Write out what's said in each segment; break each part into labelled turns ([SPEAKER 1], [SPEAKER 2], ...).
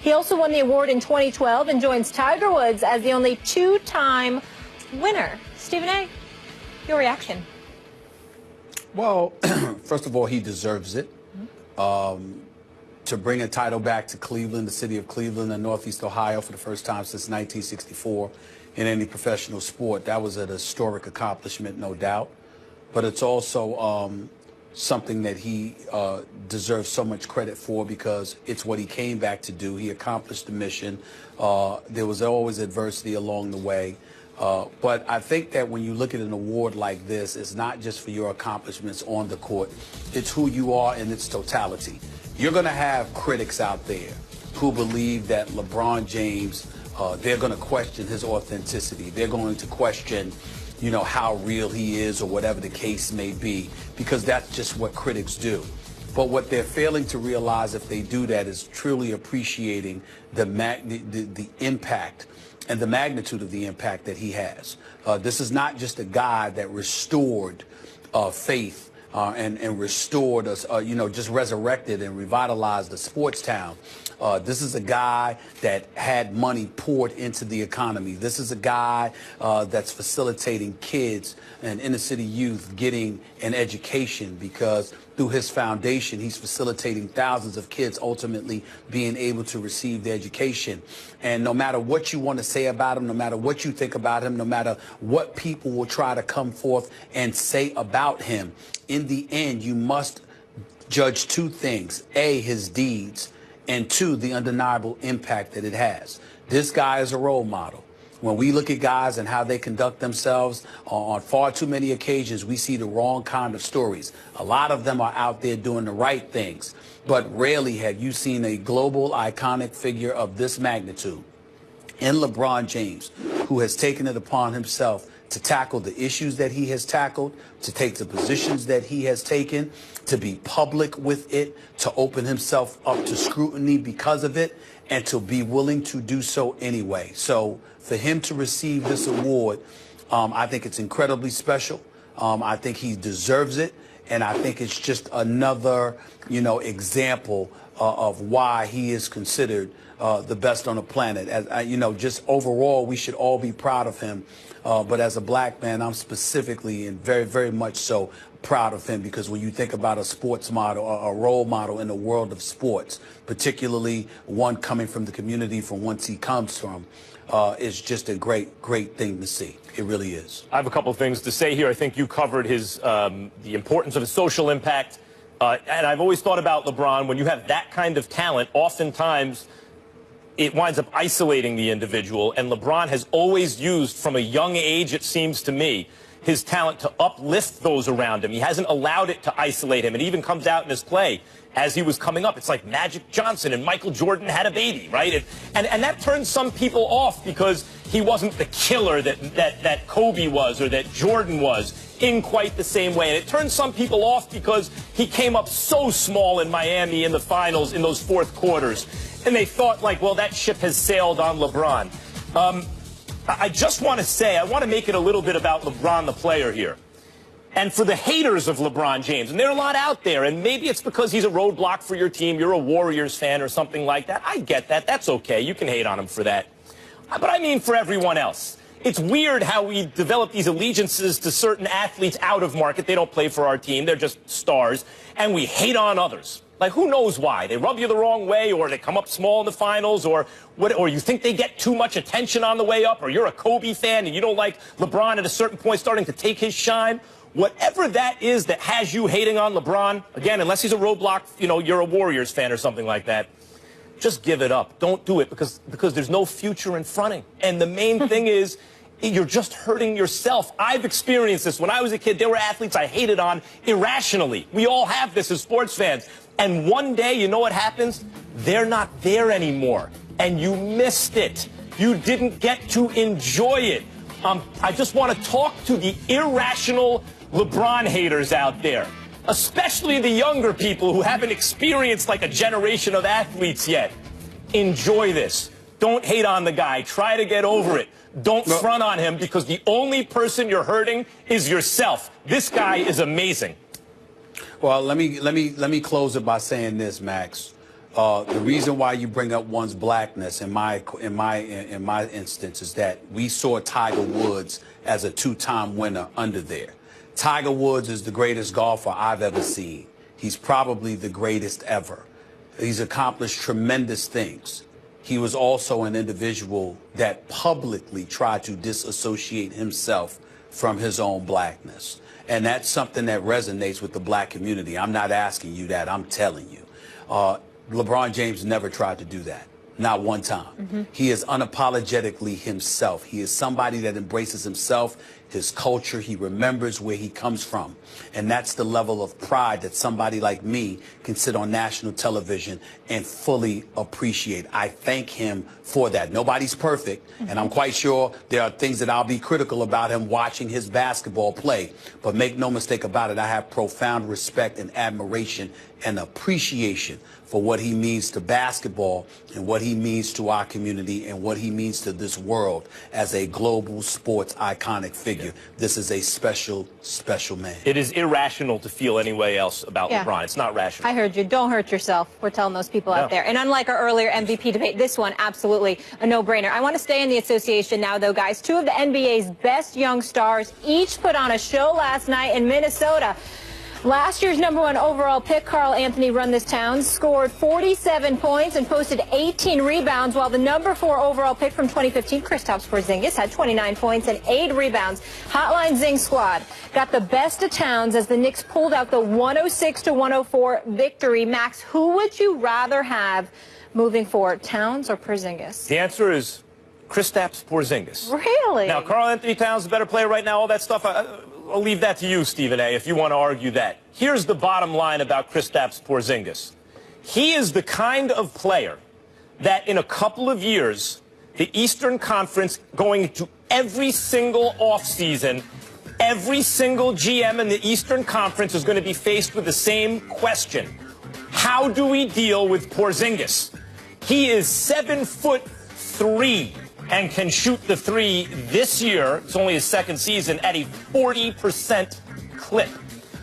[SPEAKER 1] He also won the award in 2012 and joins Tiger Woods as the only two-time winner. Stephen A., your reaction?
[SPEAKER 2] Well, first of all, he deserves it. To bring a title back to Cleveland, the city of Cleveland and Northeast Ohio for the first time since 1964 in any professional sport, that was an historic accomplishment, no doubt. But it's also something that he deserves so much credit for because it's what he came back to do. He accomplished the mission. There was always adversity along the way. But I think that when you look at an award like this, it's not just for your accomplishments on the court. It's who you are in its totality. You're going to have critics out there who believe that LeBron James, they're going to question his authenticity. They're going to question, you know, how real he is or whatever the case may be, because that's just what critics do. But what they're failing to realize if they do that is truly appreciating the impact and the magnitude of the impact that he has. This is not just a guy that restored faith and restored us, you know, just resurrected and revitalized the sports town. This is a guy that had money poured into the economy. This is a guy that's facilitating kids and inner city youth getting an education because through his foundation, he's facilitating thousands of kids ultimately being able to receive the education. And no matter what you want to say about him, no matter what you think about him, no matter what people will try to come forth and say about him, in the end, you must judge two things. A, his deeds, and two, the undeniable impact that it has. This guy is a role model. When we look at guys and how they conduct themselves on far too many occasions, we see the wrong kind of stories. A lot of them are out there doing the right things, but rarely have you seen a global iconic figure of this magnitude in LeBron James, who has taken it upon himself to tackle the issues that he has tackled, to take the positions that he has taken, to be public with it, to open himself up to scrutiny because of it, and to be willing to do so anyway. So for him to receive this award, I think it's incredibly special. I think he deserves it. And I think it's just another, you know, example of why he is considered the best on the planet. As you know, just overall, we should all be proud of him. But as a black man, I'm specifically and very, very much so proud of him because when you think about a sports model, a role model in the world of sports, particularly one coming from the community from whence he comes from, is just a great, great thing to see. It really is.
[SPEAKER 3] I have a couple of things to say here. I think you covered his the importance of his social impact. And I've always thought about LeBron, when you have that kind of talent, oftentimes it winds up isolating the individual. And LeBron has always used, from a young age, it seems to me, his talent to uplift those around him. He hasn't allowed it to isolate him. It even comes out in his play as he was coming up. It's like Magic Johnson and Michael Jordan had a baby, right? And that turns some people off because he wasn't the killer that Kobe was or that Jordan was in quite the same way. And it turns some people off because he came up so small in Miami in the finals in those fourth quarters. And they thought, like, well, that ship has sailed on LeBron. I just want to say, I want to make it a little bit about LeBron, the player here. And for the haters of LeBron James, and there are a lot out there, and maybe it's because he's a roadblock for your team, you're a Warriors fan or something like that. I get that. That's okay. You can hate on him for that. But I mean for everyone else. It's weird how we develop these allegiances to certain athletes out of market. They don't play for our team. They're just stars. And we hate on others. Like, who knows why? They rub you the wrong way, or they come up small in the finals, or you think they get too much attention on the way up, or you're a Kobe fan and you don't like LeBron at a certain point starting to take his shine. Whatever that is that has you hating on LeBron, again, unless he's a roadblock, you know, you're a Warriors fan or something like that, just give it up. Don't do it because there's no future in fronting. And the main thing is, you're just hurting yourself. I've experienced this. When I was a kid, there were athletes I hated on irrationally. We all have this as sports fans. And one day, you know what happens? They're not there anymore. And you missed it. You didn't get to enjoy it. I just want to talk to the irrational LeBron haters out there, especially the younger people who haven't experienced like a generation of athletes yet. Enjoy this. Don't hate on the guy. Try to get over it. Don't front on him because the only person you're hurting is yourself. This guy is amazing.
[SPEAKER 2] Well, let me close it by saying this, Max. The reason why you bring up one's blackness in my instance is that we saw Tiger Woods as a two-time winner under there. Tiger Woods is the greatest golfer I've ever seen. He's probably the greatest ever. He's accomplished tremendous things. He was also an individual that publicly tried to disassociate himself from his own blackness. And that's something that resonates with the black community. I'm not asking you that. I'm telling you. LeBron James never tried to do that. Not one time. He is unapologetically himself. He is somebody that embraces himself, his culture. He remembers where he comes from. And that's the level of pride that somebody like me can sit on national television and fully appreciate. I thank him for that. Nobody's perfect, and I'm quite sure there are things that I'll be critical about him watching his basketball play. But make no mistake about it, I have profound respect and admiration and appreciation for what he means to basketball and what he means to our community and what he means to this world as a global sports iconic figure. This is a special, special man.
[SPEAKER 3] It is irrational to feel any way else about LeBron. It's not rational.
[SPEAKER 1] I heard you. Don't hurt yourself. We're telling those people out there. And unlike our earlier MVP debate, this one, absolutely a no-brainer. I want to stay in the association now, though, guys. Two of the NBA's best young stars each put on a show last night in Minnesota. Last year's #1 overall pick, Karl Anthony Towns, scored 47 points and posted 18 rebounds, while the #4 overall pick from 2015, Kristaps Porzingis, had 29 points and 8 rebounds. Hotline Zing squad got the best of Towns as the Knicks pulled out the 106-104 victory. Max, who would you rather have moving forward, Towns or Porzingis?
[SPEAKER 3] The answer is Kristaps Porzingis.
[SPEAKER 1] Really?
[SPEAKER 3] Now, Karl Anthony Towns is a better player right now, all that stuff. I'll leave that to you, Stephen A., if you want to argue that. Here's the bottom line about Kristaps Porzingis. He is the kind of player that in a couple of years, the Eastern Conference, going into every single offseason, every single GM in the Eastern Conference is going to be faced with the same question. How do we deal with Porzingis? He is 7'3" and can shoot the three this year. It's only his second season at a 40% clip.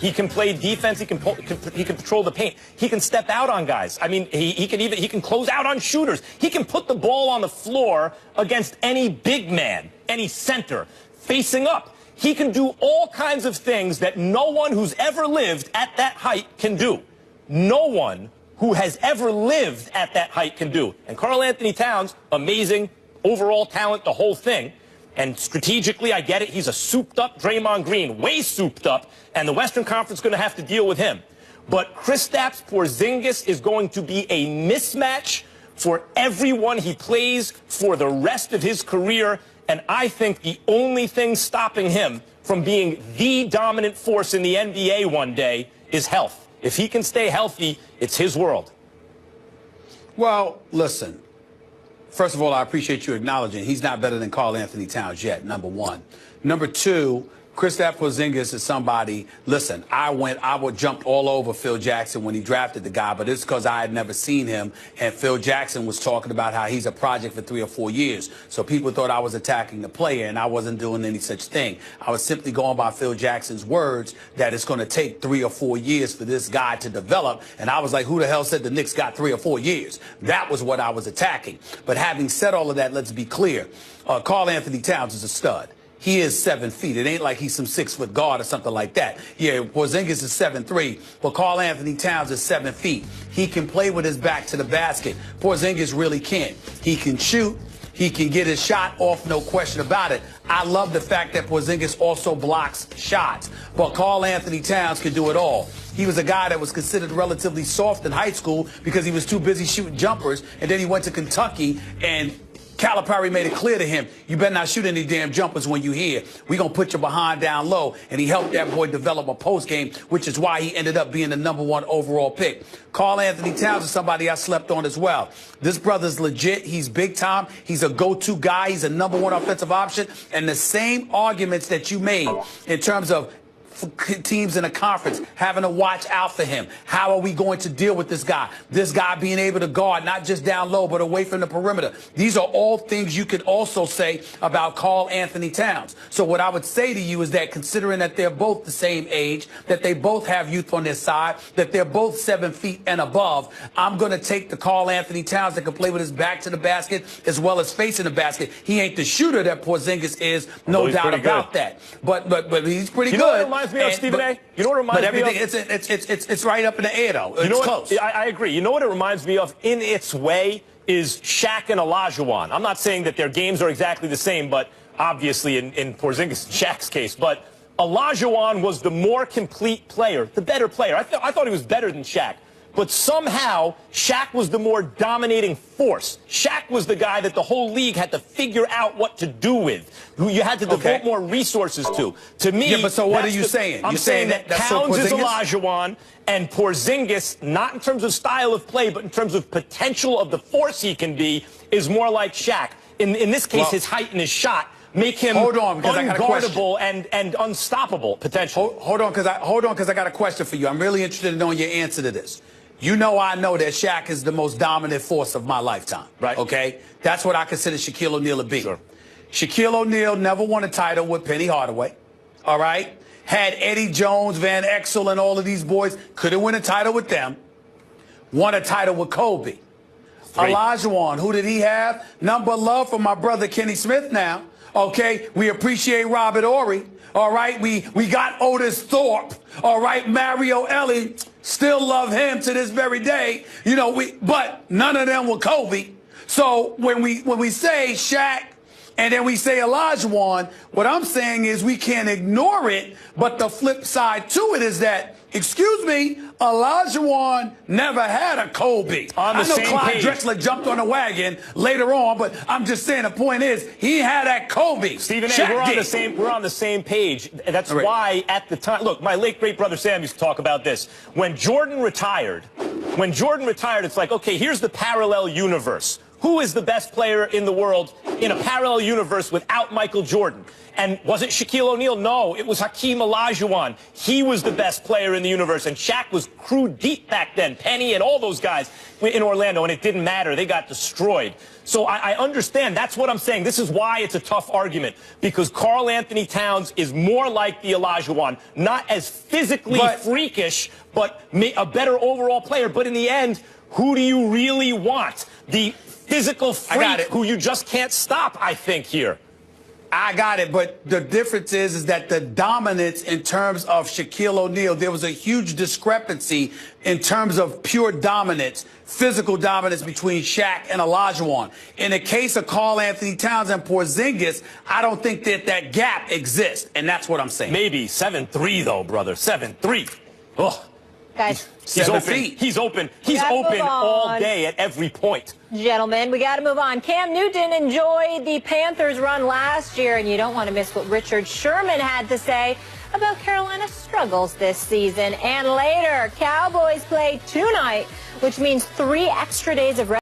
[SPEAKER 3] He can play defense. He can control the paint. He can step out on guys. I mean, he can close out on shooters. He can put the ball on the floor against any big man, any center, facing up. He can do all kinds of things that no one who's ever lived at that height can do. No one who has ever lived at that height can do. And Karl Anthony Towns, amazing overall talent, the whole thing. And strategically, I get it. He's a souped-up Draymond Green, way souped up, and the Western Conference is going to have to deal with him. But Kristaps Porzingis is going to be a mismatch for everyone he plays for the rest of his career, and I think the only thing stopping him from being the dominant force in the NBA one day is health. If he can stay healthy, it's his world.
[SPEAKER 2] Well, listen. First of all, I appreciate you acknowledging he's not better than Karl Anthony Towns yet, #1. #2, Kristaps Porzingis is somebody, listen, I jumped all over Phil Jackson when he drafted the guy, but it's because I had never seen him, and Phil Jackson was talking about how he's a project for 3 or 4 years. So people thought I was attacking the player, and I wasn't doing any such thing. I was simply going by Phil Jackson's words that it's going to take 3 or 4 years for this guy to develop, and I was like, who the hell said the Knicks got 3 or 4 years? That was what I was attacking. But having said all of that, let's be clear. Karl Anthony Towns is a stud. He is 7 feet. It ain't like he's some 6-foot guard or something like that. Yeah, Porzingis is 7'3", but Karl Anthony Towns is 7 feet. He can play with his back to the basket. Porzingis really can't. He can shoot. He can get his shot off, no question about it. I love the fact that Porzingis also blocks shots, but Karl Anthony Towns can do it all. He was a guy that was considered relatively soft in high school because he was too busy shooting jumpers, and then he went to Kentucky, and Calipari made it clear to him, you better not shoot any damn jumpers when you here. We're going to put your behind down low. And he helped that boy develop a post game, which is why he ended up being the #1 overall pick. Karl Anthony Towns is somebody I slept on as well. This brother's legit. He's big time. He's a go-to guy. He's a #1 offensive option. And the same arguments that you made in terms of teams in a conference having to watch out for him. How are we going to deal with this guy? This guy being able to guard, not just down low, but away from the perimeter. These are all things you could also say about Karl Anthony Towns. So what I would say to you is that considering that they're both the same age, that they both have youth on their side, that they're both 7 feet and above, I'm going to take the Karl Anthony Towns that can play with his back to the basket as well as facing the basket. He ain't the shooter that Porzingis is, no doubt about that. But he's pretty good.
[SPEAKER 3] You know what it reminds me of, Stephen A? You know what it reminds me
[SPEAKER 2] of? It's right up in the air, though. It's close.
[SPEAKER 3] I agree. You know what it reminds me of in its way is Shaq and Olajuwon. I'm not saying that their games are exactly the same, but obviously in Porzingis and Shaq's case. But Olajuwon was the more complete player, the better player. I thought he was better than Shaq. But somehow, Shaq was the more dominating force. Shaq was the guy that the whole league had to figure out what to do with, who you had to devote more resources to. To me,
[SPEAKER 2] yeah, but so what are you saying?
[SPEAKER 3] I'm saying that Towns is Olajuwon, and Porzingis, not in terms of style of play, but in terms of potential of the force he can be, is more like Shaq. In this case, his height and his shot make him unguardable and unstoppable potentially.
[SPEAKER 2] Hold on, because I got a question for you. I'm really interested in knowing your answer to this. You know I know that Shaq is the most dominant force of my lifetime. Right. Okay? That's what I consider Shaquille O'Neal to be. Sure. Shaquille O'Neal never won a title with Penny Hardaway. All right? Had Eddie Jones, Van Exel, and all of these boys. Couldn't win a title with them. Won a title with Kobe. Olajuwon, who did he have? Number of love for my brother Kenny Smith now. Okay? We appreciate Robert Horry. All right? We got Otis Thorpe. All right? Mario Ellie. Still love him to this very day. You know, but none of them were Kobe. So when we say Shaq and then we say Olajuwon, what I'm saying is we can't ignore it. But the flip side to it is that, excuse me, Olajuwon never had a Kobe.
[SPEAKER 3] On the
[SPEAKER 2] I know
[SPEAKER 3] same
[SPEAKER 2] Clyde
[SPEAKER 3] page.
[SPEAKER 2] Drexler jumped on the wagon later on, but I'm just saying the point is he had that Kobe.
[SPEAKER 3] Stephen A, we're on the same page. That's why at the time, look, my late great brother Sam used to talk about this. When Jordan retired, it's like, okay, here's the parallel universe. Who is the best player in the world in a parallel universe without Michael Jordan? And was it Shaquille O'Neal? No, it was Hakeem Olajuwon. He was the best player in the universe, and Shaq was crew deep back then. Penny and all those guys in Orlando, and it didn't matter. They got destroyed. So I understand. That's what I'm saying. This is why it's a tough argument, because Karl Anthony Towns is more like the Olajuwon, not as physically freakish, but a better overall player. But in the end, who do you really want? The physical freak who you just can't stop, I think, here.
[SPEAKER 2] I got it, but the difference is that the dominance in terms of Shaquille O'Neal, there was a huge discrepancy in terms of pure dominance, physical dominance between Shaq and Olajuwon. In the case of Karl Anthony Towns and Porzingis, I don't think that gap exists, and that's what I'm saying.
[SPEAKER 3] Maybe 7'3", though, brother. 7'3". Oh.
[SPEAKER 1] Guys,
[SPEAKER 3] he's open all day at every point.
[SPEAKER 1] Gentlemen, we got to move on. Cam Newton enjoyed the Panthers' run last year, and you don't want to miss what Richard Sherman had to say about Carolina's struggles this season. And later, Cowboys play tonight, which means 3 extra days of rest.